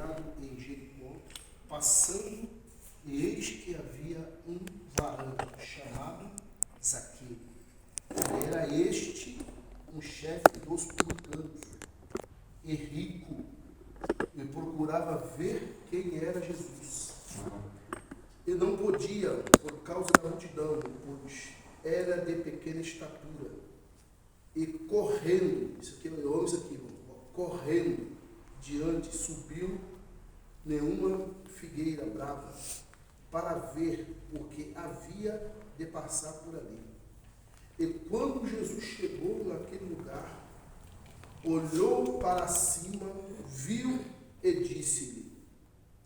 entrado em Jericó, passando, e eis que havia um varão chamado Zaqueu. Era este um chefe dos publicanos, e rico, e procurava ver quem era Jesus. E não podia, por causa da multidão, pois era de pequena estatura. E correndo, isso aqui, eu amo isso aqui, correndo diante, subiu nenhuma figueira brava, para ver, porque havia de passar por ali. E quando Jesus chegou naquele lugar, olhou para cima, viu e disse-lhe: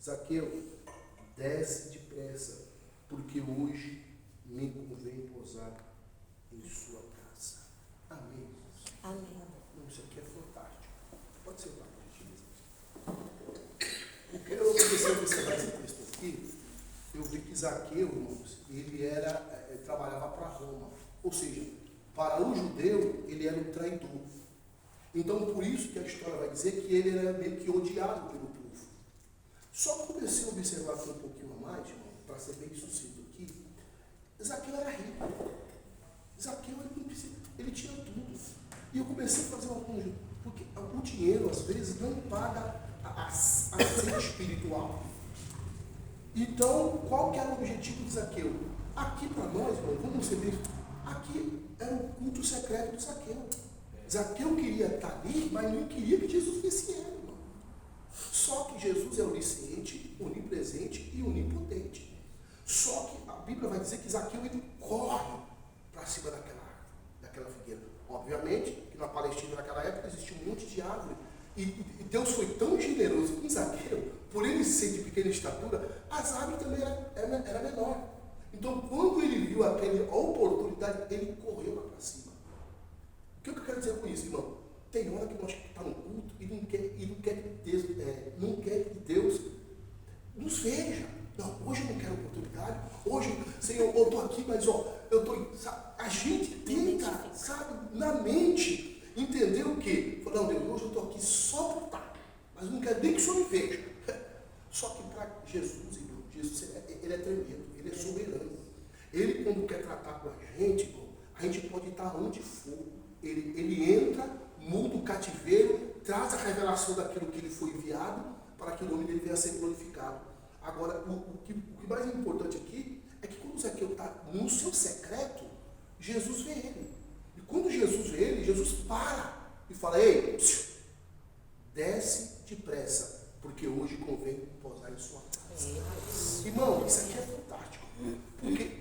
Zaqueu, desce depressa, porque hoje me convém pousar em sua casa. Amém. Amém. Não, isso aqui é fantástico. Pode ser uma porque eu comecei a observar esse texto aqui, eu vi que Zaqueu, irmãos, ele trabalhava para Roma. Ou seja, para o judeu, ele era um traidor. Então, por isso que a história vai dizer que ele era meio que odiado pelo povo. Só que comecei a observar aqui um pouquinho a mais, irmão, para ser bem sucinto aqui, Zaqueu era rico. Zaqueu, ele tinha tudo. E eu comecei a fazer uma conjuntura, porque o dinheiro, às vezes, não paga a sede espiritual. Então, qual que era o objetivo de Zaqueu? Aqui para nós, irmão, vamos ser bem, aqui era o culto secreto de Zaqueu. Zaqueu queria estar ali, mas não queria que Jesus visse ele, irmão. Só que Jesus é onisciente, onipresente e onipotente. Só que a Bíblia vai dizer que Zaqueu, ele corre para cima daquela figueira. Obviamente que na Palestina naquela época existia um monte de árvore. E Deus foi tão generoso com Zaqueu, por ele ser de pequena estatura, as árvores também era menor. Então, quando ele viu aquela oportunidade, ele correu lá para cima. O que eu quero dizer com isso, irmão? Tem hora que nós estamos no culto e não quer que Deus nos veja. Não, hoje eu não quero oportunidade. Hoje, Senhor, eu estou aqui, mas a gente tenta, sabe, na mente, entender o quê? Não, Deus, hoje eu estou aqui só por estar, mas não quero nem que o Senhor me veja. Só que para Jesus, irmão, Jesus, ele é tremendo, ele é soberano. Ele, quando quer tratar com a gente, irmão, a gente pode estar onde for. Ele entra, muda o cativeiro, traz a revelação daquilo que ele foi enviado, para que o nome dele venha a ser glorificado. Agora, o que mais é importante aqui é que quando o Zaqueu está no seu secreto, Jesus vê ele. E quando Jesus vê ele, Jesus para e fala: ei, desce depressa, porque hoje convém pousar em sua casa. Irmão, isso aqui é fantástico. Porque,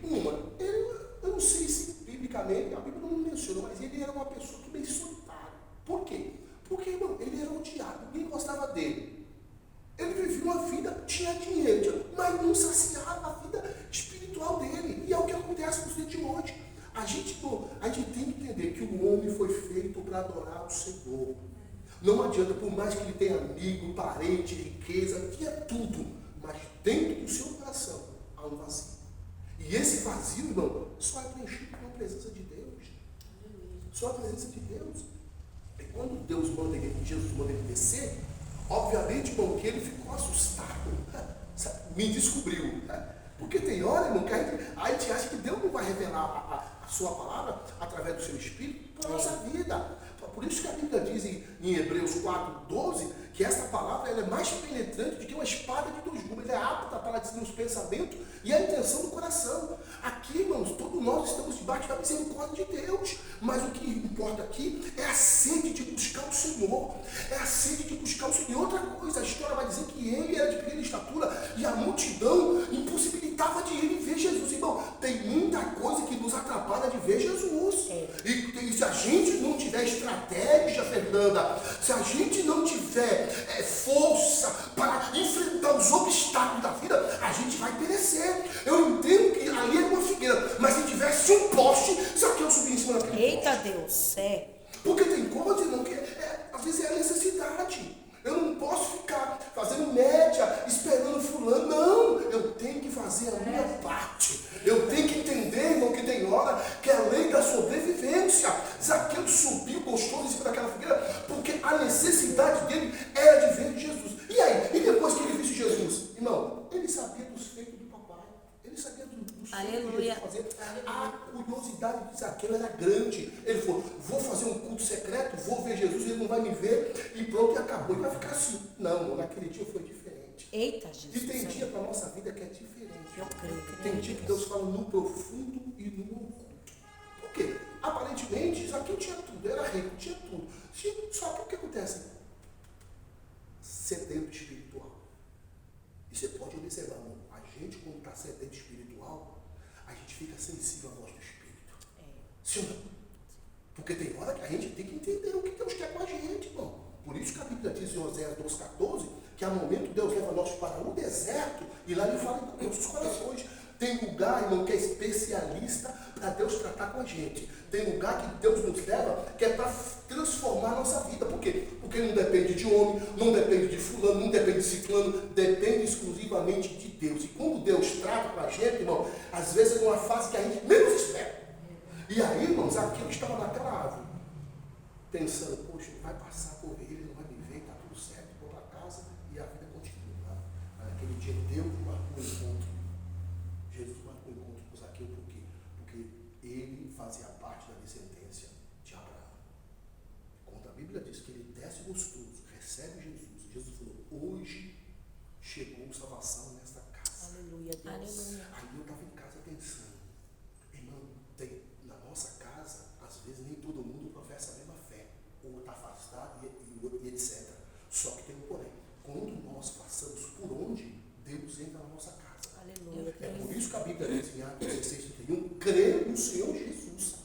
eu não sei se biblicamente, a Bíblia não menciona, mas ele era uma pessoa que meio solitária. Por quê? Porque, irmão, ele era odiado, ninguém gostava dele. Ele vivia uma vida, tinha dinheiro, mas não saciava a vida espiritual dele. E é o que acontece nos dias de hoje. A gente tem que entender que o homem foi feito para adorar o Senhor. Não adianta, por mais que ele tenha amigo, parente, riqueza, tinha tudo, mas dentro do seu coração há um vazio. E esse vazio, irmão, só é preenchido com a presença de Deus. Só a presença de Deus. E quando Jesus manda ele descer, obviamente, irmão, que ele ficou assustado. Me descobriu. Porque tem hora, irmão, que a gente acha que Deus não vai revelar a sua palavra através do seu Espírito para a nossa vida. Por isso que a Bíblia diz em Hebreus 4:12 que essa palavra ela é mais penetrante do que uma espada de dois gumes. Ela é apta para discernir os pensamentos e a intenção do coração. Aqui, irmãos, todos nós estamos debaixo da misericórdia de Deus. Mas o que importa aqui é a sede de buscar o Senhor. É a sede de buscar o Senhor. E outra coisa, a história vai dizer que ele era de pequena estatura e a multidão impossibilitava de ele ver Jesus. Irmão, tem muita coisa que nos atrapalha de ver Jesus. E se a gente não tiver estratégia, Fernanda, se a gente não tiver força para enfrentar os obstáculos da vida, a gente vai perecer. Eu entendo que ali era uma figueira, mas se tivesse um poste, sabe que eu subi em cima daquele poste? Eita Deus, Porque tem coisa, não, que às vezes é a necessidade. Eu não posso ficar fazendo média, esperando fulano. Não, eu tenho que fazer a minha parte. Eu tenho que entender, irmão, que tem hora que é a lei da sobrevivência. Zaqueu subiu gostoso em cima daquela figueira, porque a necessidade dele era de ver Jesus. Aleluia. Fazer. A curiosidade de Zaqueu era grande. Ele falou, vou fazer um culto secreto, vou ver Jesus, ele não vai me ver, e pronto, e acabou. Ele vai ficar assim. Não, naquele dia foi diferente. Eita, Jesus. E tem dia para a nossa vida que é diferente. Eu creio. Tem dia que Deus fala no profundo e no oculto. Por quê? Aparentemente, Zaqueu tinha tudo, era rico, tinha tudo. Só que o que acontece? Sedento espiritual. E você pode observar, irmão, a gente quando está sedento espiritual, a gente fica sensível à voz do Espírito. Sim ou não? Porque tem hora que a gente tem que entender o que Deus quer com a gente, irmão. Por isso que a Bíblia diz em Oséias 2,14, que há momento Deus leva nós para o deserto e lá Ele fala com nossos corações. Tem lugar, irmão, que é especialista para Deus tratar com a gente. Tem lugar que Deus nos leva que é para transformar a nossa vida. Por quê? Porque não depende de homem, não depende de fulano, não depende de ciclano, depende exclusivamente de Deus. E quando Deus trata com a gente, irmão, às vezes é numa fase que a gente menos espera. E aí, irmãos, aquilo estava naquela árvore, pensando, poxa, ele vai passar por ele não vai me ver, está tudo certo, vou para casa e a vida continua. Mas naquele dia Deus marcou um encontro. Jesus marcou um encontro com Zaqueu, por quê? Porque ele fazia parte da descendência de Abraão. Quando a Bíblia diz que ele desce gostoso, recebe Jesus, Jesus falou, hoje chegou salvação nesta casa. Aleluia, Deus. Aleluia. Aí eu estava em casa pensando, irmão, na nossa casa, às vezes nem todo mundo professa a mesma fé, ou está afastado e etc. Só que tem um porém. Quando nós passamos por onde, Deus entra na nossa casa. Aleluia. É por isso que a Bíblia diz em Atos 16:31, crê no Senhor Jesus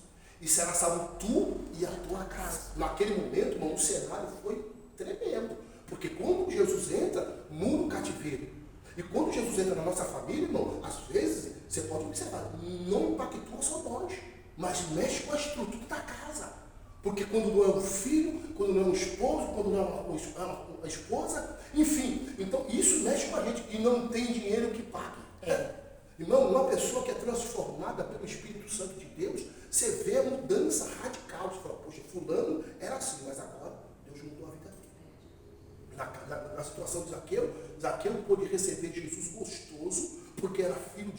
e será salvo tu e a tua casa. Naquele momento, irmão, o cenário foi tremendo. Porque quando Jesus entra, muda o cativeiro. E quando Jesus entra na nossa família, irmão, às vezes, você pode observar, não impactua só nós, mas mexe com a estrutura da casa. Porque quando não é um filho, quando não é um esposo, quando não é uma esposa, enfim. Então, isso mexe com a gente e não tem dinheiro que pague. Irmão, uma pessoa que é transformada pelo Espírito Santo de Deus, você vê a mudança radical. Você fala, poxa, fulano era assim, mas agora Deus mudou a vida dele. Na situação de Zaqueu pôde receber Jesus gostoso, porque era filho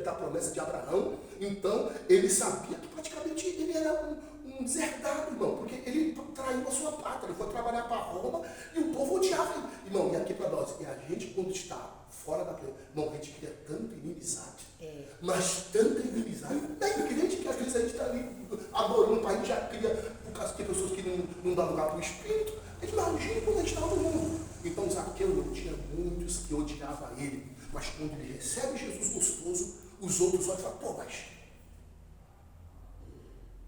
da promessa de Abraão. Então, ele sabia que praticamente ele era um deserdado, irmão, porque ele traiu a sua pátria, ele foi trabalhar para Roma e o povo odiava ele. Irmão, e aqui para nós, e a gente quando está fora da presença, irmão, a gente cria tanta inimizade, mas tanta inimizade, é crente que às vezes a gente está ali adorando, para a gente já cria, por causa que tem pessoas que não dão lugar para o Espírito, a gente imagina quando a gente estava no mundo. Então Zaqueu não tinha muitos que odiavam ele, mas quando ele recebe Jesus gostoso, os outros olham e falam, pô, mas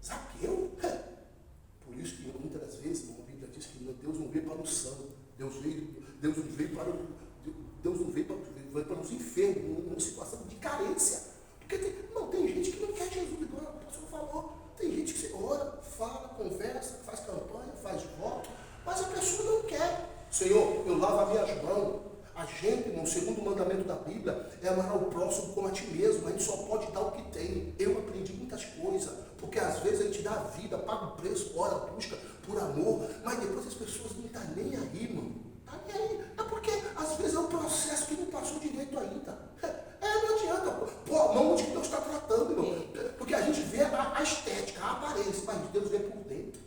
Zaqueu? Por isso que muitas das vezes, a Bíblia diz que Deus não veio para o santo, Deus não veio para os enfermos, numa situação de carência. Porque tem gente que não quer Jesus, igual o pastor falou. Tem gente que você ora, fala, conversa, faz campanha, faz voto, mas a pessoa não quer. Senhor, eu lavo as minhas mãos. A gente, no segundo mandamento da Bíblia, é amar ao próximo como a ti mesmo. A gente só pode dar o que tem. Eu aprendi muitas coisas, porque às vezes a gente dá a vida, paga o preço, ora, busca por amor, mas depois as pessoas não estão nem aí, mano. Tá nem aí. É porque às vezes é um processo que não passou direito ainda. Não adianta. Pô, não onde que Deus está tratando, irmão. Porque a gente vê a estética, a aparência, mas Deus vê por dentro.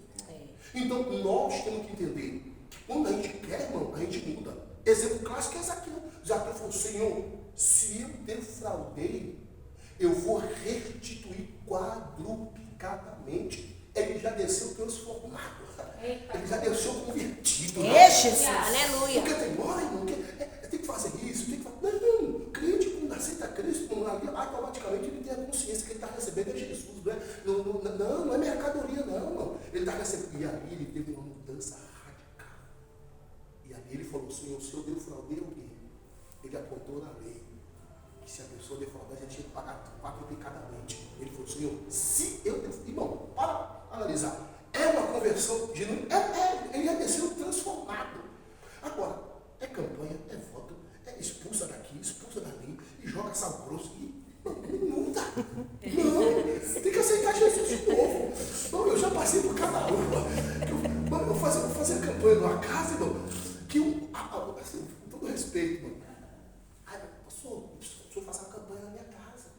Então nós temos que entender que quando a gente quer, irmão, a gente muda. Exemplo clássico é Zaqueu. Zaqueu falou, Senhor, se eu defraudei, eu vou restituir quadruplicadamente. Ele já desceu transformado. Ele já desceu convertido. Jesus. Aleluia. Porque tem hora, irmão, tem que fazer isso, tem que fazer. Não, o cliente quando aceita Cristo, quando automaticamente ele tem a consciência que ele está recebendo é Jesus. Não é mercadoria, não. Ele está recebendo. E aí ele teve uma mudança radical. E aí ele falou, Senhor, se eu defraudei alguém, ele apontou na lei que se a pessoa defraudar, a gente tinha que pagar quadruplicadamente. Ele falou, Senhor, se eu defraudei, irmão, para analisar. É uma conversão genuína. Ele já desceu transformado. Agora, é campanha, é voto, é expulsa daqui, expulsa dali, e joga sal grosso e não muda. Não, tem que aceitar Jesus de novo. Bom, eu já passei por cada uma. Eu fazia campanha numa casa, irmão, que assim, com todo respeito, irmão. Pastor, o senhor faz uma campanha na minha casa.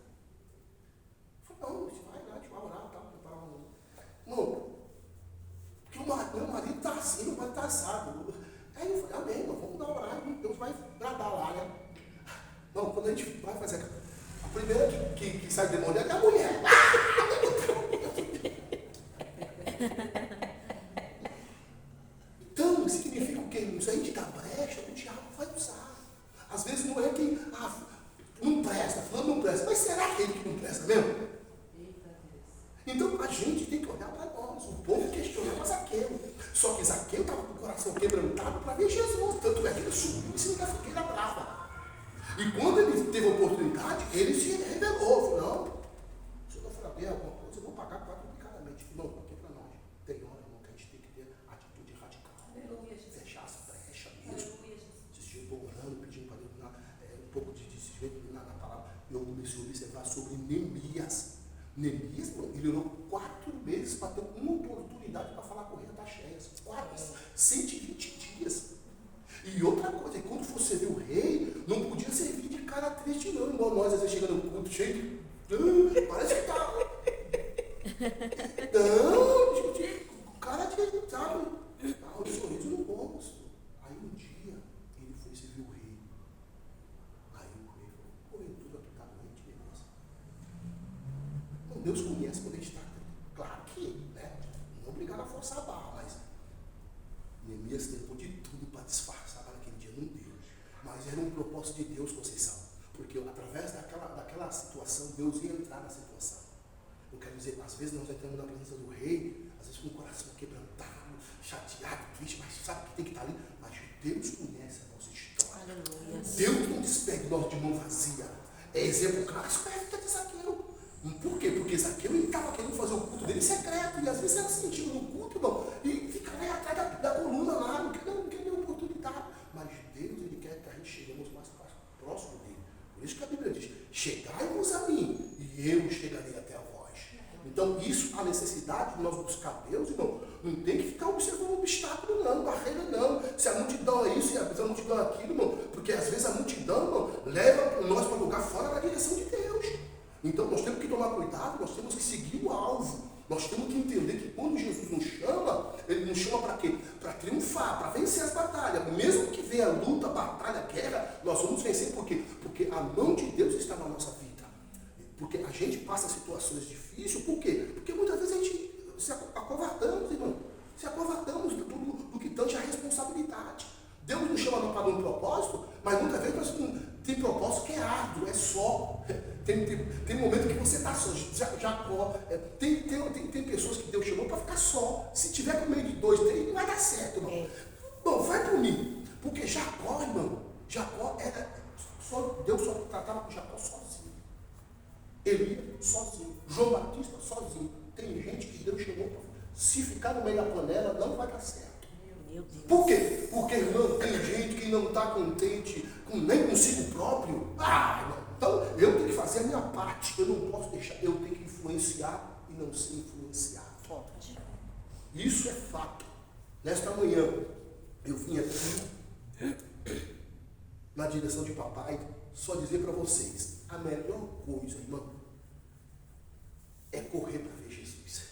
quando a gente vai fazer a primeira que sai demoniada é a mulher. Então, significa o quê? Se a gente dá brecha, o diabo vai usar. Às vezes não é que não presta, falando não presta, mas será ele que não presta mesmo? Então a gente tem que olhar para nós. O povo questionava Zaqueu. Só que Zaqueu estava com o coração quebrantado para ver Jesus. Tanto é que ele subiu em cima da fogueira brava. E quando ele teve a oportunidade, ele se revelou. Falou, não, se eu não for abrir alguma coisa, eu vou pagar complicadamente. Não, aqui para nós. Tem hora, irmão, que a gente tem que ter atitude radical. Aleluia, fechar as brechas mesmo. Esses eu estou orando, pedindo para Deus um pouco de desvio na palavra. Eu comecei a observar sobre Neemias. Neemias, ele orou 4 meses para ter uma oportunidade para falar com o rei Artaxerxes. 120 dias. E outra coisa, quando você vê o rei, não podia servir de cara triste, não. Igual nós, às vezes, chegando no culto cheio de. Parece que tá. Não, gente, o cara tinha, sabe? O sorriso no rosto. Aí um dia, ele foi servir o rei. Aí o rei falou: pô, tudo aqui está doente, beleza. Então, Deus conhece quando a gente está. Claro que, né? Não é obrigado a forçar a barra, mas Neemias tentou de tudo para disfarçar, para aquele dia não deu. Mas era um propósito de Deus, Conceição. Porque através daquela situação, Deus ia entrar na situação. Eu quero dizer, às vezes nós entramos na presença do rei, às vezes com o coração quebrantado, chateado, triste, mas sabe que tem que estar ali. Mas Deus conhece a nossa história. Aleluia. Deus não despede nós de mão vazia. É exemplo clássico, de Zaqueu. Por quê? Porque Zaqueu estava querendo fazer o culto dele secreto, e às vezes era sentido no culto, irmão, e ficava aí atrás da coluna lá, não quer nem oportunidade. Mas Deus, Ele quer que a gente cheguemos mais próximo dele. Por isso que a Bíblia diz: chegai-vos a mim, e eu chegarei até a vós. Então, isso, a necessidade de nós buscar Deus, irmão, não tem que ficar observando obstáculo, não, barreira, não. Se a multidão é isso, se a multidão é aquilo, irmão, porque às vezes a multidão, irmão, leva nós para um lugar fora da direção de Deus. Então, nós temos que tomar cuidado, nós temos que seguir o alvo. Nós temos que entender que quando Jesus nos chama, Ele nos chama para quê? Para triunfar, para vencer as batalhas. Mesmo que venha a luta, a batalha, a guerra, nós vamos vencer. Por quê? Porque a mão de Deus está na nossa vida. Porque a gente passa situações difíceis, por quê? Porque muitas vezes a gente se acovardamos, irmão. Se acovardamos do que tange a responsabilidade. Deus nos chama para um propósito, mas muitas vezes nós tem propósito que é árduo, é só. Tem momento que você está só. Jacó. Tem pessoas que Deus chamou para ficar só. Se tiver com meio de 2, 3, não vai dar certo, irmão. Bom, vai por mim. Porque Jacó, irmão, era. Deus só tratava com Jacó sozinho. Elias sozinho. João Batista sozinho. Tem gente que Deus chamou para. Se ficar no meio da panela, não vai dar certo. Por quê? Porque, irmão, tem gente que não está contente nem consigo próprio. Irmão, então eu tenho que fazer a minha parte. Eu não posso deixar, eu tenho que influenciar e não ser influenciado. Isso é fato. Nesta manhã, eu vim aqui na direção de papai, só dizer para vocês, a melhor coisa, irmão, é correr para ver Jesus.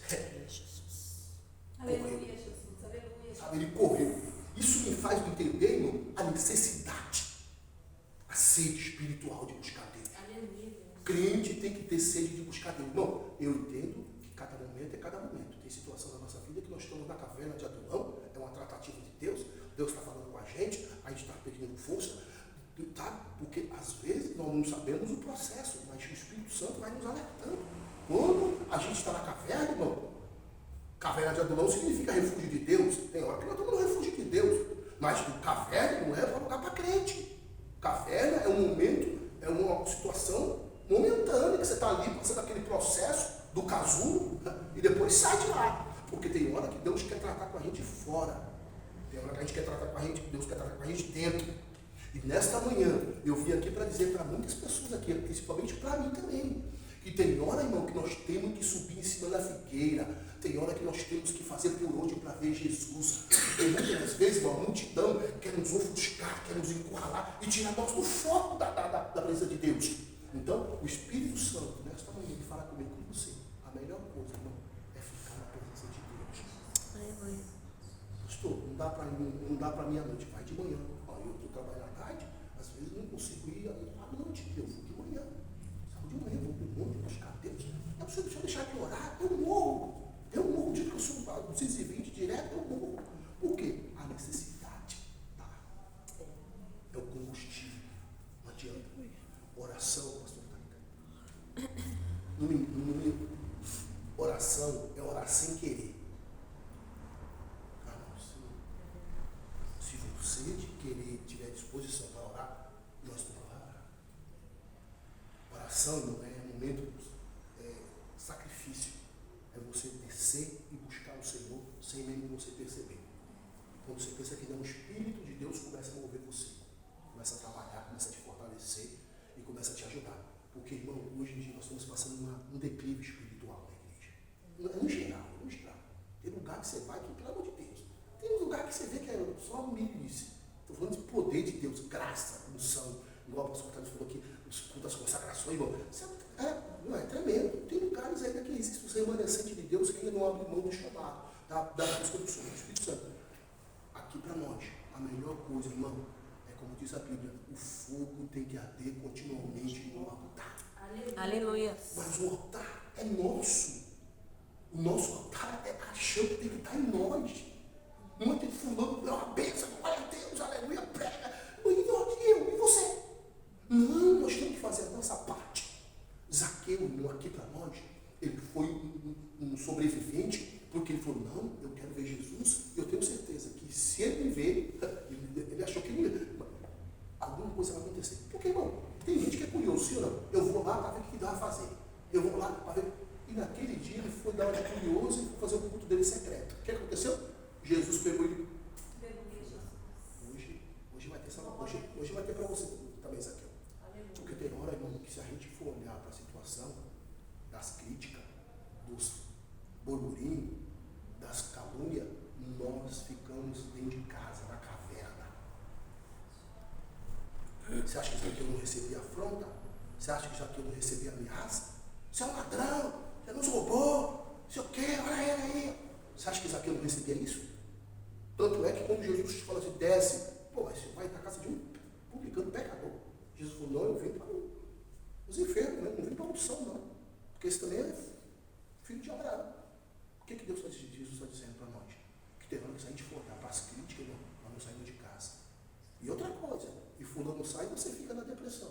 Aleluia, Jesus, aleluia. Sabe, ele correu. Isso me faz entender, irmão, a necessidade, a sede espiritual de buscar Deus. Aleluia. Crente tem que ter sede de buscar Deus. Irmão, eu entendo que cada momento é cada momento. Tem situação na nossa vida que nós estamos na caverna de Adulão, é uma tratativa de Deus. Deus está falando com a gente está pedindo força, tá? Porque às vezes nós não sabemos o processo, mas o Espírito Santo vai nos alertando. Quando a gente está na caverna, irmão, caverna de Adulão significa refúgio de Deus. Tem hora que nós estamos no refúgio de Deus. Mas caverna não é para lugar para crente. Caverna é um momento, é uma situação momentânea, que você está ali passando aquele processo do casulo e depois sai de lá. Porque tem hora que Deus quer tratar com a gente fora. Tem hora que a gente quer tratar com a gente, Deus quer tratar com a gente dentro. E nesta manhã, eu vim aqui para dizer para muitas pessoas aqui, principalmente para mim também, que tem hora, irmão, que nós temos que subir em cima da figueira. Tem hora que nós temos que fazer por onde para ver Jesus. Porque muitas vezes uma multidão quer nos ofuscar, quer nos encurralar e tirar nós do foco da presença de Deus. Então, o Espírito Santo, nesta manhã, ele fala comigo, com você. A melhor coisa, irmão, é ficar na presença de Deus. Pastor, não dá para mim à noite, vai de manhã. Eu estou trabalhando à tarde, às vezes não consigo ir à noite, Deus. é o combustível. Não adianta. Oração, pastor Taita. Oração é orar sem querer. Se você de querer tiver disposição para orar, nós vamos orar. Oração não é momento sacrifício. É você descer e buscar o Senhor sem mesmo você perceber. Quando você pensa que o Espírito de Deus começa a mover você, começa a trabalhar, começa a te fortalecer e começa a te ajudar. Porque, irmão, hoje em dia nós estamos passando um declive espiritual na igreja. No geral. Tem lugar que você vai que, pelo amor de Deus, tem um lugar que você vê que é só milícia. Estou falando de poder de Deus, graça, unção. Igual o pastor Carlos falou aqui, os cultos das consagrações, irmão. Não é tremendo. Tem lugares ainda que existe um remanescente de Deus que ainda não abre mão do chamado, da busca do Espírito Santo. Aqui para nós, a melhor coisa, irmão, é como diz a Bíblia, o fogo tem que arder continuamente no altar. Aleluia. Mas o altar é nosso. O nosso altar é a chama que tem que estar em nós. Não é ter fulano, é uma bênção, glória a Deus, aleluia, prega. E você? Não, nós temos que fazer a nossa parte. Zaqueu, irmão, aqui para nós, ele foi um sobrevivente, porque ele falou, não, eu quero ver Jesus, e eu tenho certeza que se ele me ver, ele achou que alguma coisa vai acontecer. Porque, irmão, tem gente que é curioso, sim ou não? Eu vou lá para ver o que dá a fazer. Eu vou lá para ver. E naquele dia ele foi dar uma de curioso e foi fazer o culto dele secreto. O que aconteceu? Jesus pegou ele. Hoje vai ter salvação. Hoje vai ter para você também, Zaqueu. Porque tem hora, irmão, que se a gente for olhar para a situação das críticas, dos burburinhos, das calúnias, nós ficamos dentro de casa, na caverna. Você acha que Zaqueu não recebia afronta? Você acha que Zaqueu não recebia ameaça? Você é um ladrão, você nos roubou, você o quê? Olha ele aí. Você acha que Zaqueu não recebia isso? Tanto é que quando Jesus te fala assim, desce, mas você vai na casa de um publicano pecador. Jesus falou, não, eu vim para os enfermos, não vim para a unção, não. Porque esse também é filho de Abraão. O que Jesus está dizendo para nós? Que tem hora que se a gente for olhar para as críticas, nós não saímos de casa. E outra coisa, e fulano não sai, você fica na depressão.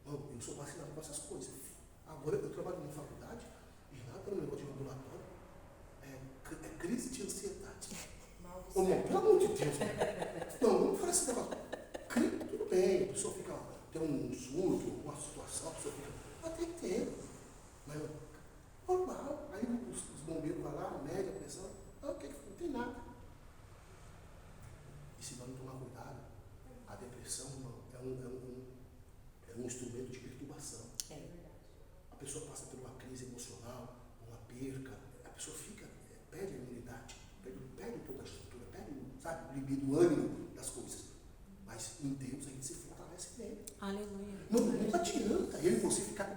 Não, eu sou vacinado com essas coisas. Agora eu trabalho na faculdade, e lá tem um negócio de ambulatório, é crise de ansiedade. Ô, não, pelo amor de Deus. Não faz esse negócio. Tudo bem, a pessoa fica, tem um surto, uma situação, a pessoa fica, até que tem. Mas normal. Aí os bombeiros vão lá, medem a pressão, não tem nada. E se nós não tomar cuidado, a depressão, irmão, é um instrumento de perturbação. A pessoa passa por uma crise emocional, uma perca, a pessoa perde a imunidade, perde toda a estrutura, perde o libido, o ânimo das coisas. Mas em Deus a gente se fortalece nele. Aleluia. Não adianta eu e você ficar.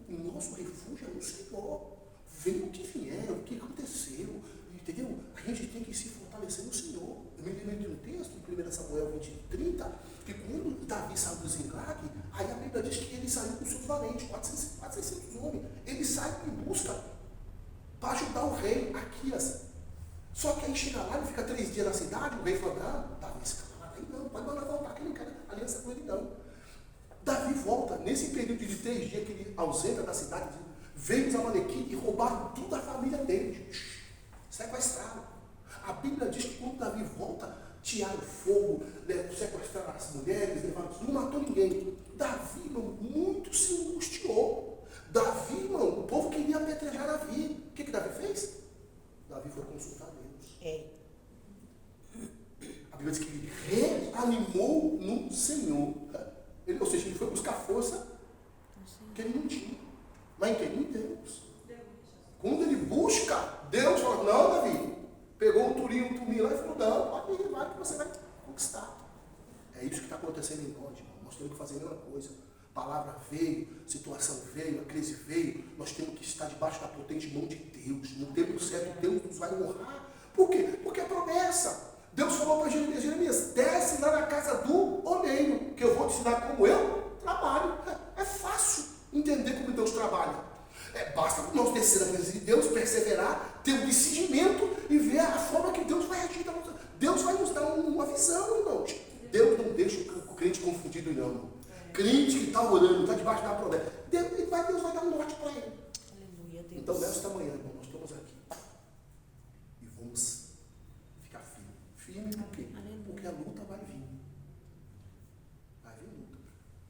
O nosso refúgio é no Senhor. Venha o que vier, o que aconteceu, entendeu? A gente tem que se fortalecer no Senhor. Eu me lembro de um texto, em 1 Samuel 20:30, que quando Davi saiu do Ziglag, aí a Bíblia diz que ele saiu com seus valentes, 400 homens. Ele sai em busca para ajudar o rei Aquias. Só que aí chega lá, ele fica 3 dias na cidade, o rei fala, não, Davi, esse cara aí não, pode mandar voltar, que não quer aliança com ele não. Davi volta, nesse período de 3 dias que ele ausenta da cidade, veio os amalequitas e roubaram tudo a família dele, sequestraram. A Bíblia diz que quando Davi volta, tiraram fogo, sequestraram as mulheres, levaram, não matou ninguém. Davi, irmão, muito se angustiou. Davi, irmão, o povo queria apedrejar Davi. O que Davi fez? Davi foi consultar Deus. A Bíblia diz que ele reanimou no Senhor. Ou seja, ele foi buscar força que ele não tinha. Mas em quem? Em Deus. Quando ele busca, Deus fala, não, Davi. Pegou o turinho lá e falou, não, pode ir, vai que você vai conquistar. É isso que está acontecendo em nós, irmão. Nós temos que fazer a mesma coisa. A palavra veio, situação veio, a crise veio. Nós temos que estar debaixo da potente mão de Deus. No tempo certo, Deus nos vai honrar. Por quê? Porque é promessa. Deus falou para Jeremias, desce lá na casa do oleiro, que eu vou te ensinar como eu trabalho. É fácil entender como Deus trabalha. Basta nós descer na presença de Deus, perseverar, ter um discernimento e ver a forma que Deus vai agir. Deus vai nos dar uma visão, irmãos. Deus escondido não. Crente que está orando, está debaixo da promessa. Deus vai dar um norte para ele. Aleluia, Deus. Então, nesta manhã, irmão, nós estamos aqui. E vamos ficar firme. Firme por quê? Aleluia. Porque a luta vai vir. Vai vir luta.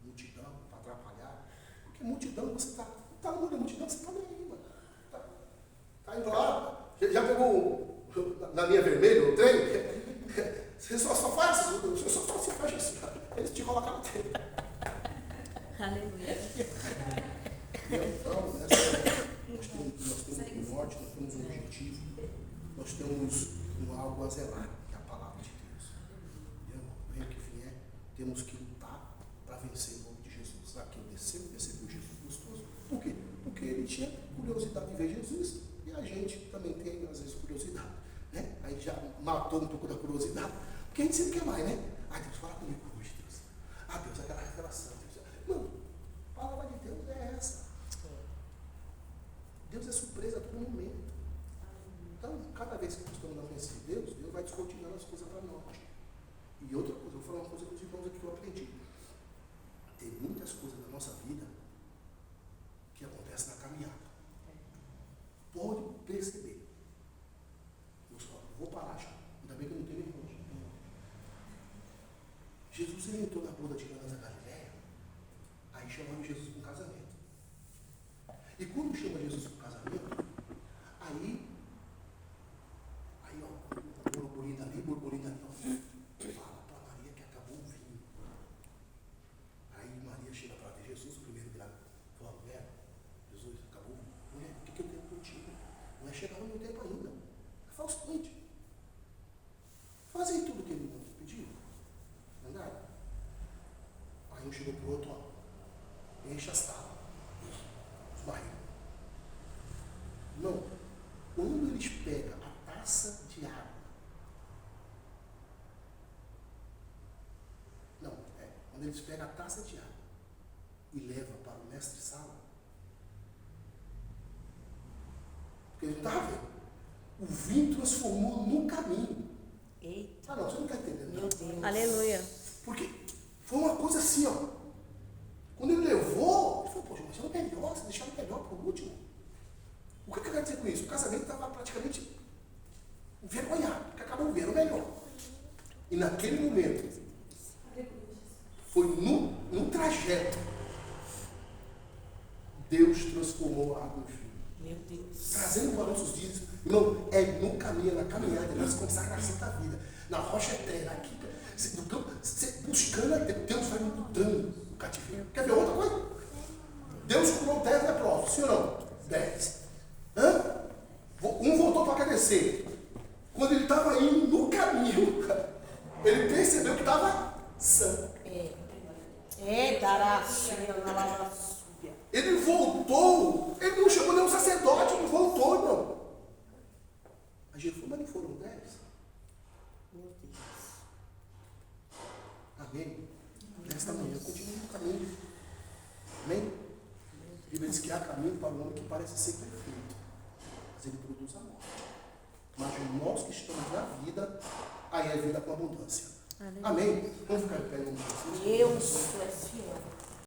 Multidão para atrapalhar. Porque multidão, você está no meio da multidão, você está nem aí, mano. Está indo lá. Já pegou na linha vermelha o trem? Você só faz assim. Eles te colocam no trem. Aleluia. Então, nós temos um norte, nós temos um objetivo, nós temos algo a zelar, que é a palavra de Deus. Venha que vier, temos que lutar para vencer em nome de Jesus. Aqui eu recebeu Jesus gostoso. Por quê? Porque ele tinha curiosidade de ver Jesus e a gente também tem, às vezes, curiosidade. Né? Aí já matou um pouco da curiosidade, porque a gente sempre quer mais, né? Deus, fala comigo hoje, Deus. Deus, aquela revelação. Mano, a palavra de Deus é essa. Deus é surpresa a todo momento. Então, cada vez que nós estamos na presença de Deus, Deus vai descortinando as coisas para nós. E outra coisa, eu vou falar uma coisa com os irmãos aqui que eu aprendi. Tem muitas coisas na nossa vida que acontecem na caminhada. Pode perceber. Eu só vou parar já. Ainda bem que eu não tenho irmãos. Jesus ele entrou na boda de Cana da Galileia, aí chamaram Jesus para um casamento. E quando chama Jesus para o casamento, aí ó, burburinho ali, ó, fala para Maria que acabou o vinho. Aí Maria chega para ver Jesus, o primeiro grado, fala, mulher, Jesus, acabou o vinho. Mulher, o que eu tenho contigo? Não é chegar no meu tempo ainda. Fala o seguinte, faz aí tudo o que ele pediu. Andar. Aí um chegou pro outro, ó, enche as tábuas, os barris. Não, quando eles pegam a taça de água, quando eles pegam a taça de água e levam para o mestre-sala, porque ele estava vendo, o vinho transformou no caminho. Eita. Não, você não está entendendo. Meu Deus. Aleluia. Porque foi uma coisa assim, ó. Quando ele levou, ele falou, poxa, mas é o melhor, você deixaram o melhor para o último. O que eu quero dizer com isso? O casamento estava praticamente envergonhado, porque acabou vendo o melhor. E naquele momento, foi no trajeto, Deus transformou a água em vinho. Meu Deus. Trazendo para nossos dias, irmão, é no caminho, na caminhada, nas consagrações da vida, na rocha eterna, aqui, você buscando a Deus vai mudando o cativeiro. Quer ver outra coisa? Deus curou 10 leprosos, sim ou não? 10. Um voltou para agradecer. Quando ele estava indo no caminho, ele percebeu que estava sã. Ele voltou, ele não chamou nenhum sacerdote, ele voltou, não. A gente falou, mas não foram 10? Meu Deus. Amém? Nesta manhã, continue no caminho. Amém? A Bíblia diz que há caminho para o homem que parece ser perfeito, mas ele produz a morte. Mas nós que estamos na vida, aí é vida com abundância. Amém? Vamos ficar em pé no nome de Jesus. Deus é fiel.